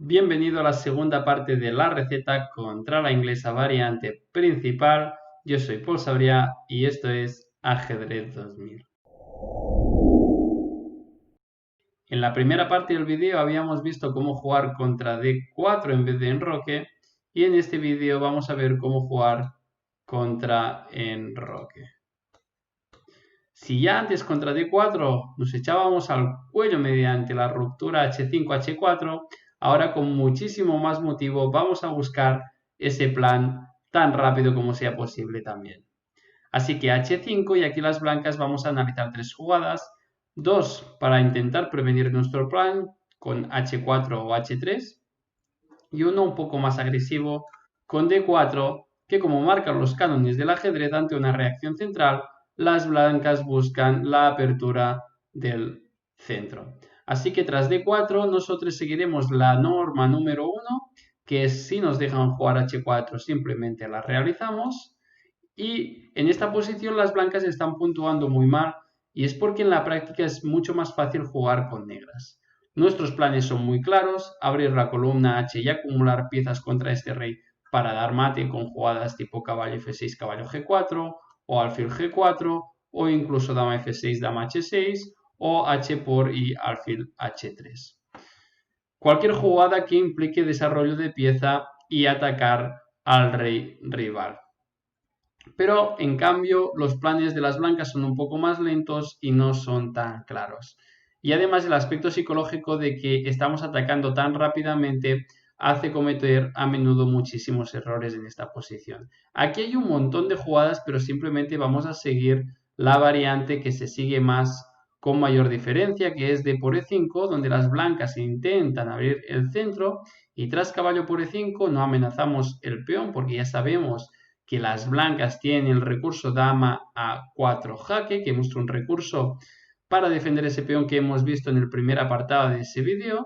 Bienvenido a la segunda parte de la receta contra la inglesa variante principal. Yo soy Paul Sabrià y esto es Ajedrez 2000. En la primera parte del vídeo habíamos visto cómo jugar contra D4 en vez de enroque y en este vídeo vamos a ver cómo jugar contra enroque. Si ya antes contra D4 nos echábamos al cuello mediante la ruptura H5-H4, ahora con muchísimo más motivo vamos a buscar ese plan tan rápido como sea posible también. Así que H5 y aquí las blancas vamos a analizar tres jugadas, dos para intentar prevenir nuestro plan con H4 o H3 y uno un poco más agresivo con D4 que como marcan los cánones del ajedrez ante una reacción central, las blancas buscan la apertura del centro. Así que tras D4 nosotros seguiremos la norma número 1, que es si nos dejan jugar H4 simplemente la realizamos. Y en esta posición las blancas están puntuando muy mal y es porque en la práctica es mucho más fácil jugar con negras. Nuestros planes son muy claros, abrir la columna H y acumular piezas contra este rey para dar mate con jugadas tipo caballo F6, caballo G4 o alfil G4 o incluso dama F6, dama H6 o H por y alfil H3. Cualquier jugada que implique desarrollo de pieza y atacar al rey rival. Pero en cambio los planes de las blancas son un poco más lentos y no son tan claros. Y además el aspecto psicológico de que estamos atacando tan rápidamente hace cometer a menudo muchísimos errores en esta posición. Aquí hay un montón de jugadas, pero simplemente vamos a seguir la variante que se sigue más con mayor diferencia, que es D por E5, donde las blancas intentan abrir el centro y tras caballo por E5 no amenazamos el peón porque ya sabemos que las blancas tienen el recurso dama a 4 jaque, que muestra un recurso para defender ese peón que hemos visto en el primer apartado de ese vídeo.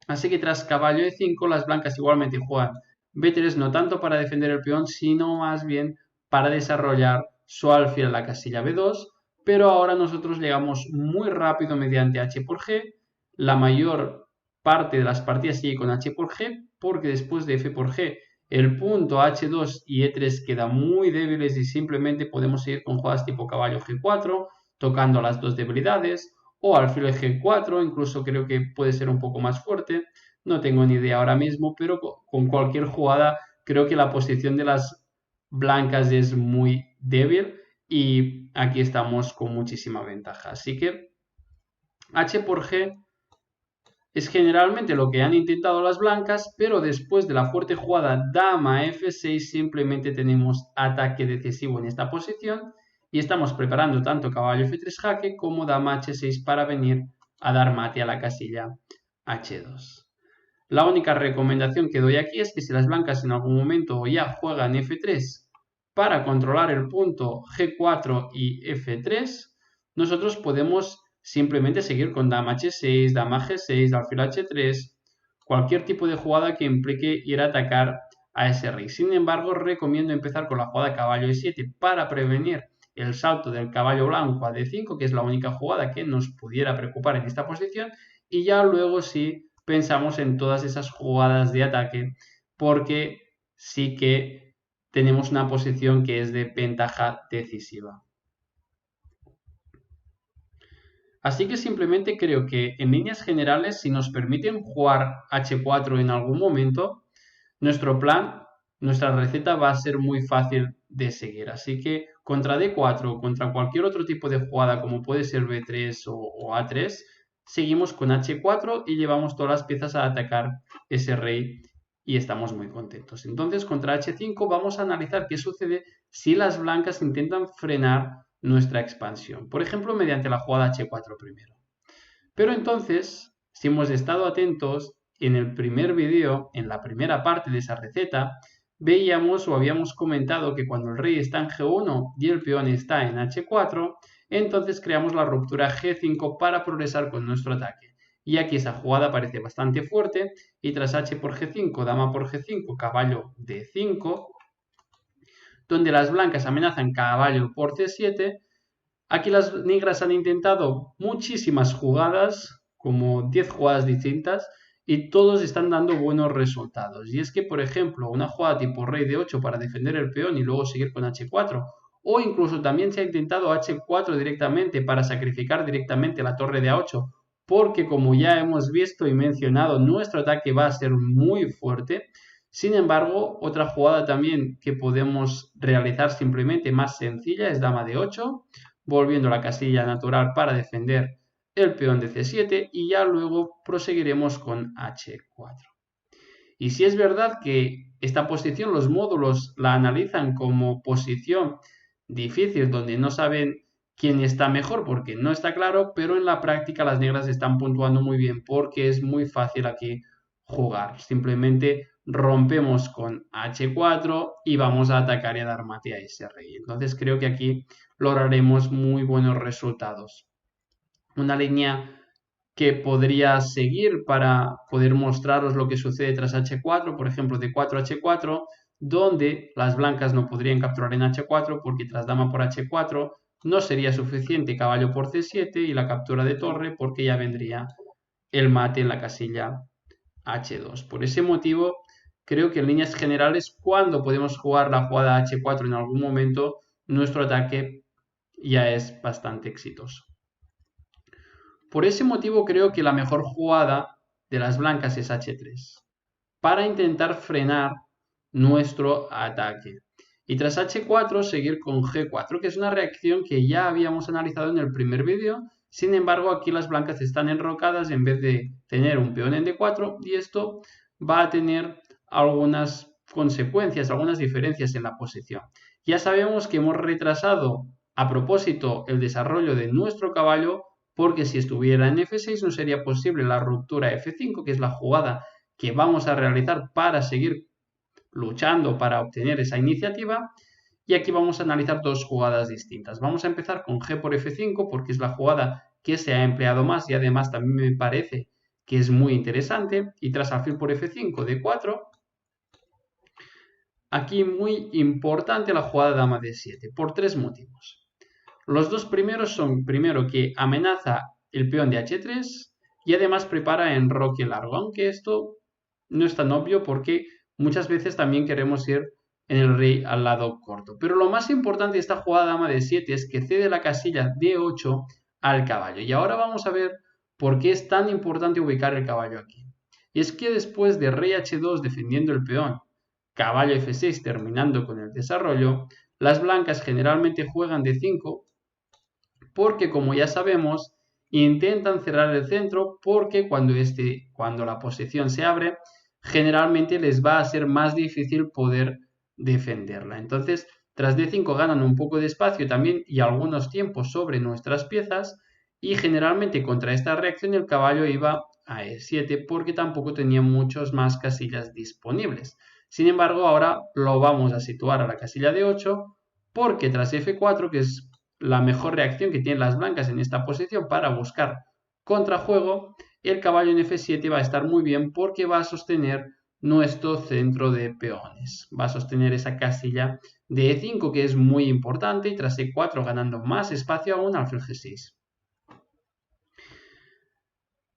Así que tras caballo e5 las blancas igualmente juegan b3 no tanto para defender el peón, sino más bien para desarrollar su alfil a la casilla b2, pero ahora nosotros llegamos muy rápido mediante h por g. La mayor parte de las partidas sigue con h por g, porque después de f por g el punto H2 y E3 quedan muy débiles y simplemente podemos seguir con jugadas tipo caballo G4, tocando las dos debilidades, o alfil G4, incluso creo que puede ser un poco más fuerte. No tengo ni idea ahora mismo, pero con cualquier jugada creo que la posición de las blancas es muy débil y aquí estamos con muchísima ventaja. Así que H por G es generalmente lo que han intentado las blancas, pero después de la fuerte jugada dama F6 simplemente tenemos ataque decisivo en esta posición y estamos preparando tanto caballo F3 jaque como dama H6 para venir a dar mate a la casilla H2. La única recomendación que doy aquí es que si las blancas en algún momento ya juegan F3 para controlar el punto G4 y F3, nosotros podemos simplemente seguir con dama H6, dama G6, alfil H3, cualquier tipo de jugada que implique ir a atacar a ese rey. Sin embargo, recomiendo empezar con la jugada caballo E7 para prevenir el salto del caballo blanco a D5, que es la única jugada que nos pudiera preocupar en esta posición, y ya luego sí pensamos en todas esas jugadas de ataque, porque sí que tenemos una posición que es de ventaja decisiva. Así que simplemente creo que en líneas generales, si nos permiten jugar H4 en algún momento, nuestro plan, nuestra receta va a ser muy fácil de seguir. Así que contra D4 o contra cualquier otro tipo de jugada como puede ser B3 o A3, seguimos con H4 y llevamos todas las piezas a atacar ese rey y estamos muy contentos. Entonces contra H5 vamos a analizar qué sucede si las blancas intentan frenar nuestra expansión. Por ejemplo, mediante la jugada H4 primero. Pero entonces, si hemos estado atentos, en el primer vídeo, en la primera parte de esa receta, veíamos o habíamos comentado que cuando el rey está en G1 y el peón está en H4, entonces creamos la ruptura G5 para progresar con nuestro ataque. Y aquí esa jugada parece bastante fuerte y tras H por G5, dama por G5, caballo D5, donde las blancas amenazan caballo por C7, aquí las negras han intentado muchísimas jugadas, como 10 jugadas distintas, y todos están dando buenos resultados. Y es que, por ejemplo, una jugada tipo rey de 8 para defender el peón y luego seguir con h4, o incluso también se ha intentado h4 directamente para sacrificar directamente la torre de a8, porque como ya hemos visto y mencionado, nuestro ataque va a ser muy fuerte. Sin embargo, otra jugada también que podemos realizar simplemente más sencilla es dama de 8, volviendo a la casilla natural para defender el peón de c7 y ya luego proseguiremos con h4. Y si es verdad que esta posición los módulos la analizan como posición difícil donde no saben quién está mejor porque no está claro, pero en la práctica las negras están puntuando muy bien porque es muy fácil aquí jugar. Simplemente rompemos con h4 y vamos a atacar y a dar mate a ese rey. Entonces creo que aquí lograremos muy buenos resultados. Una línea que podría seguir para poder mostraros lo que sucede tras h4, por ejemplo, de 4 a h4, donde las blancas no podrían capturar en h4 porque tras dama por h4 no sería suficiente caballo por c7 y la captura de torre porque ya vendría el mate en la casilla h2. Por ese motivo, creo que en líneas generales, cuando podemos jugar la jugada h4 en algún momento, nuestro ataque ya es bastante exitoso. Por ese motivo creo que la mejor jugada de las blancas es h3, para intentar frenar nuestro ataque. Y tras h4 seguir con g4, que es una reacción que ya habíamos analizado en el primer vídeo. Sin embargo, aquí las blancas están enrocadas en vez de tener un peón en d4 y esto va a tener algunas consecuencias, algunas diferencias en la posición. Ya sabemos que hemos retrasado a propósito el desarrollo de nuestro caballo porque si estuviera en f6 no sería posible la ruptura f5, que es la jugada que vamos a realizar para seguir luchando para obtener esa iniciativa. Y aquí vamos a analizar dos jugadas distintas. Vamos a empezar con g por f5 porque es la jugada que se ha empleado más y además también me parece que es muy interesante. Y tras alfil por f5, d4. Aquí muy importante la jugada dama d7 por tres motivos. Los dos primeros son, primero, que amenaza el peón de h3 y además prepara enroque largo, aunque esto no es tan obvio porque muchas veces también queremos ir en el rey al lado corto. Pero lo más importante de esta jugada dama de 7 es que cede la casilla d8 al caballo. Y ahora vamos a ver por qué es tan importante ubicar el caballo aquí. Y es que después de rey h2 defendiendo el peón, caballo f6 terminando con el desarrollo, las blancas generalmente juegan d5 porque, como ya sabemos, intentan cerrar el centro porque cuando la posición se abre, generalmente les va a ser más difícil poder defenderla. Entonces, tras d5 ganan un poco de espacio también y algunos tiempos sobre nuestras piezas y generalmente contra esta reacción el caballo iba a e7 porque tampoco tenía muchas más casillas disponibles. Sin embargo, ahora lo vamos a situar a la casilla de 8 porque tras f4, que es la mejor reacción que tienen las blancas en esta posición para buscar contrajuego, el caballo en f7 va a estar muy bien porque va a sostener nuestro centro de peones. Va a sostener esa casilla de e5 que es muy importante y tras e4 ganando más espacio aún alfil g6.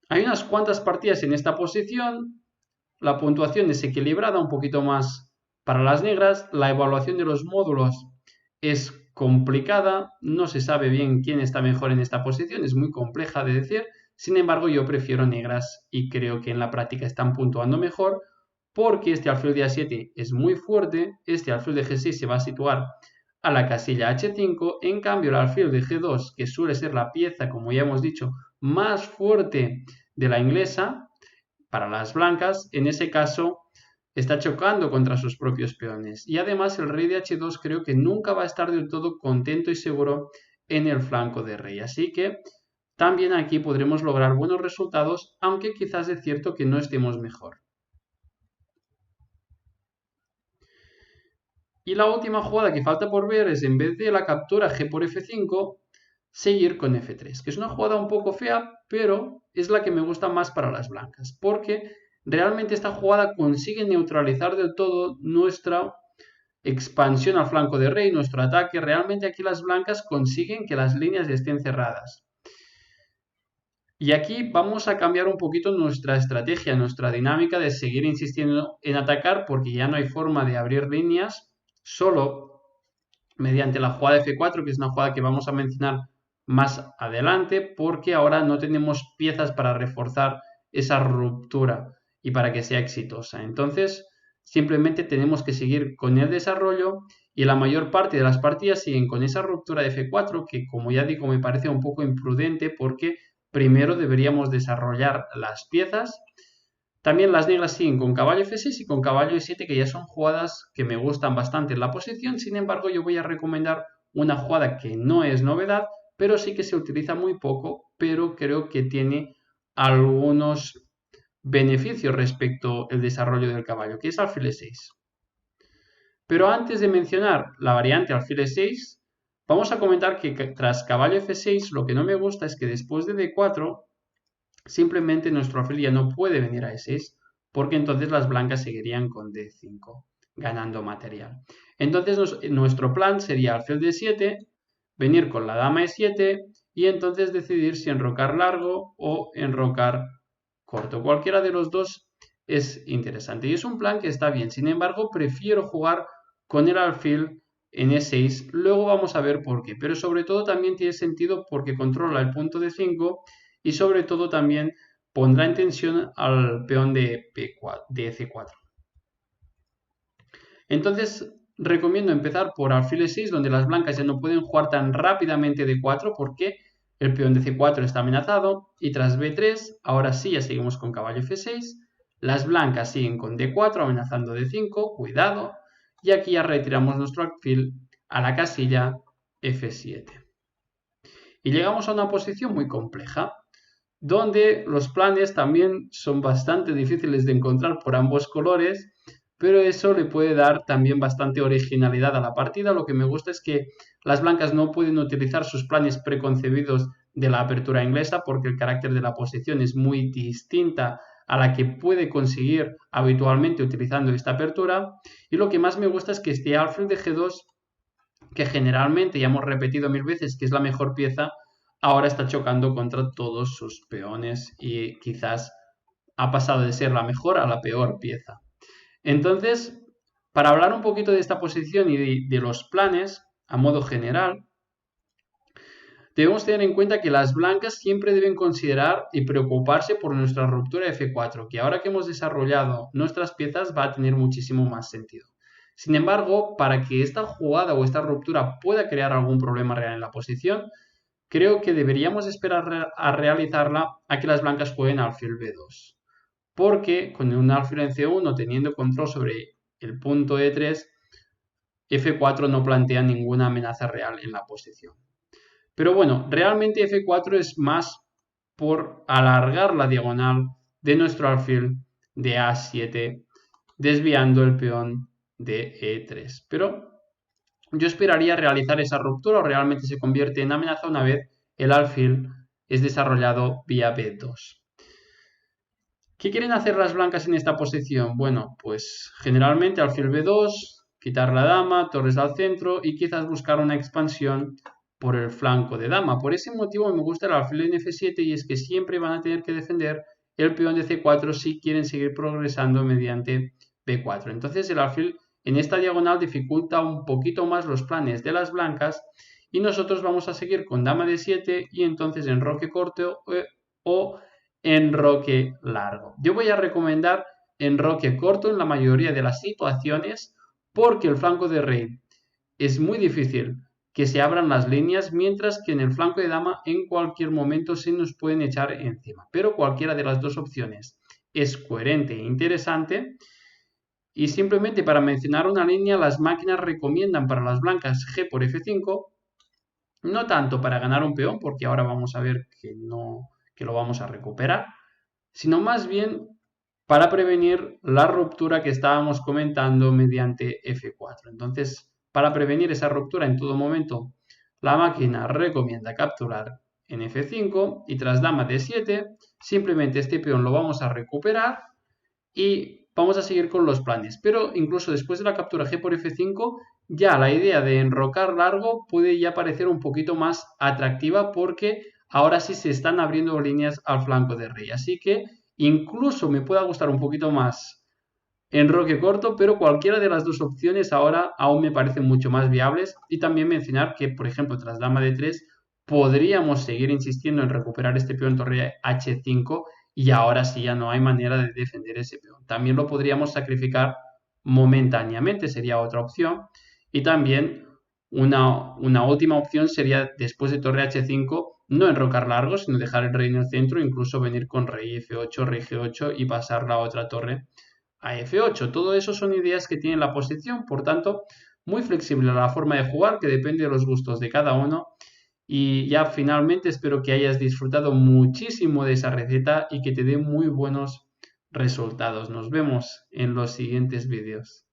Hay unas cuantas partidas en esta posición. La puntuación es equilibrada, un poquito más para las negras. La evaluación de los módulos es complicada, no se sabe bien quién está mejor en esta posición, es muy compleja de decir. Sin embargo, yo prefiero negras y creo que en la práctica están puntuando mejor porque este alfil de a7 es muy fuerte, este alfil de g6 se va a situar a la casilla h5, en cambio el alfil de g2, que suele ser la pieza, como ya hemos dicho, más fuerte de la inglesa, para las blancas, en ese caso está chocando contra sus propios peones. Y además el rey de h2 creo que nunca va a estar del todo contento y seguro en el flanco de rey. Así que también aquí podremos lograr buenos resultados, aunque quizás es cierto que no estemos mejor. Y la última jugada que falta por ver es, en vez de la captura g por f5, seguir con f3, que es una jugada un poco fea, pero es la que me gusta más para las blancas, porque realmente esta jugada consigue neutralizar del todo nuestra expansión al flanco de rey, nuestro ataque. Realmente aquí las blancas consiguen que las líneas estén cerradas. Y aquí vamos a cambiar un poquito nuestra estrategia, nuestra dinámica de seguir insistiendo en atacar porque ya no hay forma de abrir líneas, solo mediante la jugada F4, que es una jugada que vamos a mencionar más adelante, porque ahora no tenemos piezas para reforzar esa ruptura y para que sea exitosa. Entonces, simplemente tenemos que seguir con el desarrollo y la mayor parte de las partidas siguen con esa ruptura de F4, que como ya digo me parece un poco imprudente porque primero deberíamos desarrollar las piezas. También las negras siguen con caballo F6 y con caballo E7, que ya son jugadas que me gustan bastante en la posición. Sin embargo, yo voy a recomendar una jugada que no es novedad, pero sí que se utiliza muy poco, pero creo que tiene algunos beneficios respecto al desarrollo del caballo, que es alfil E6. Pero antes de mencionar la variante alfil E6, vamos a comentar que tras caballo F6 lo que no me gusta es que después de D4 simplemente nuestro alfil ya no puede venir a E6 porque entonces las blancas seguirían con D5 ganando material. Entonces nuestro plan sería alfil D7, venir con la dama E7 y entonces decidir si enrocar largo o enrocar corto. Cualquiera de los dos es interesante y es un plan que está bien. Sin embargo, prefiero jugar con el alfil en E6. Luego vamos a ver por qué. Pero sobre todo también tiene sentido porque controla el punto de 5 y sobre todo también pondrá en tensión al peón de C4. Entonces recomiendo empezar por alfil E6, donde las blancas ya no pueden jugar tan rápidamente D4 porque el peón de C4 está amenazado. Y tras B3, ahora sí ya seguimos con caballo F6. Las blancas siguen con D4 amenazando D5, cuidado. Y aquí ya retiramos nuestro alfil a la casilla F7. Y llegamos a una posición muy compleja, donde los planes también son bastante difíciles de encontrar por ambos colores, pero eso le puede dar también bastante originalidad a la partida. Lo que me gusta es que las blancas no pueden utilizar sus planes preconcebidos de la apertura inglesa porque el carácter de la posición es muy distinta a la que puede conseguir habitualmente utilizando esta apertura. Y lo que más me gusta es que este alfil de G2, que generalmente ya hemos repetido 1000 veces que es la mejor pieza, ahora está chocando contra todos sus peones y quizás ha pasado de ser la mejor a la peor pieza. Entonces, para hablar un poquito de esta posición y de los planes, a modo general, debemos tener en cuenta que las blancas siempre deben considerar y preocuparse por nuestra ruptura de F4, que ahora que hemos desarrollado nuestras piezas va a tener muchísimo más sentido. Sin embargo, para que esta jugada o esta ruptura pueda crear algún problema real en la posición, creo que deberíamos esperar a realizarla a que las blancas jueguen alfil B2. Porque con un alfil en C1 teniendo control sobre el punto E3, F4 no plantea ninguna amenaza real en la posición. Pero bueno, realmente F4 es más por alargar la diagonal de nuestro alfil de A7, desviando el peón de E3. Pero yo esperaría realizar esa ruptura o realmente se convierte en amenaza una vez el alfil es desarrollado vía B2. ¿Qué quieren hacer las blancas en esta posición? Bueno, pues generalmente alfil B2, quitar la dama, torres al centro y quizás buscar una expansión por el flanco de dama. Por ese motivo me gusta el alfil en F7 y es que siempre van a tener que defender el peón de C4 si quieren seguir progresando mediante B4. Entonces el alfil en esta diagonal dificulta un poquito más los planes de las blancas y nosotros vamos a seguir con dama de 7 y entonces enroque corto o enroque largo. Yo voy a recomendar enroque corto en la mayoría de las situaciones porque el flanco de rey es muy difícil que se abran las líneas, mientras que en el flanco de dama en cualquier momento se nos pueden echar encima. Pero cualquiera de las dos opciones es coherente e interesante. Y simplemente para mencionar una línea, las máquinas recomiendan para las blancas G por F5, no tanto para ganar un peón, porque ahora vamos a ver que lo vamos a recuperar, sino más bien para prevenir la ruptura que estábamos comentando mediante F4. Entonces, para prevenir esa ruptura en todo momento, la máquina recomienda capturar en F5 y tras dama D7, simplemente este peón lo vamos a recuperar y vamos a seguir con los planes. Pero incluso después de la captura G por F5, ya la idea de enrocar largo puede ya parecer un poquito más atractiva porque ahora sí se están abriendo líneas al flanco de rey. Así que incluso me pueda gustar un poquito más enroque corto, pero cualquiera de las dos opciones ahora aún me parecen mucho más viables. Y también mencionar que, por ejemplo, tras dama de 3 podríamos seguir insistiendo en recuperar este peón torre h5 y ahora sí ya no hay manera de defender ese peón. También lo podríamos sacrificar momentáneamente, sería otra opción. Y también una última opción sería, después de torre h5, no enrocar largo, sino dejar el rey en el centro, incluso venir con rey f8, rey g8 y pasar la otra torre a f8. Todo eso son ideas que tiene la posición, por tanto, muy flexible la forma de jugar, que depende de los gustos de cada uno. Y ya finalmente espero que hayas disfrutado muchísimo de esa receta y que te dé muy buenos resultados. Nos vemos en los siguientes vídeos.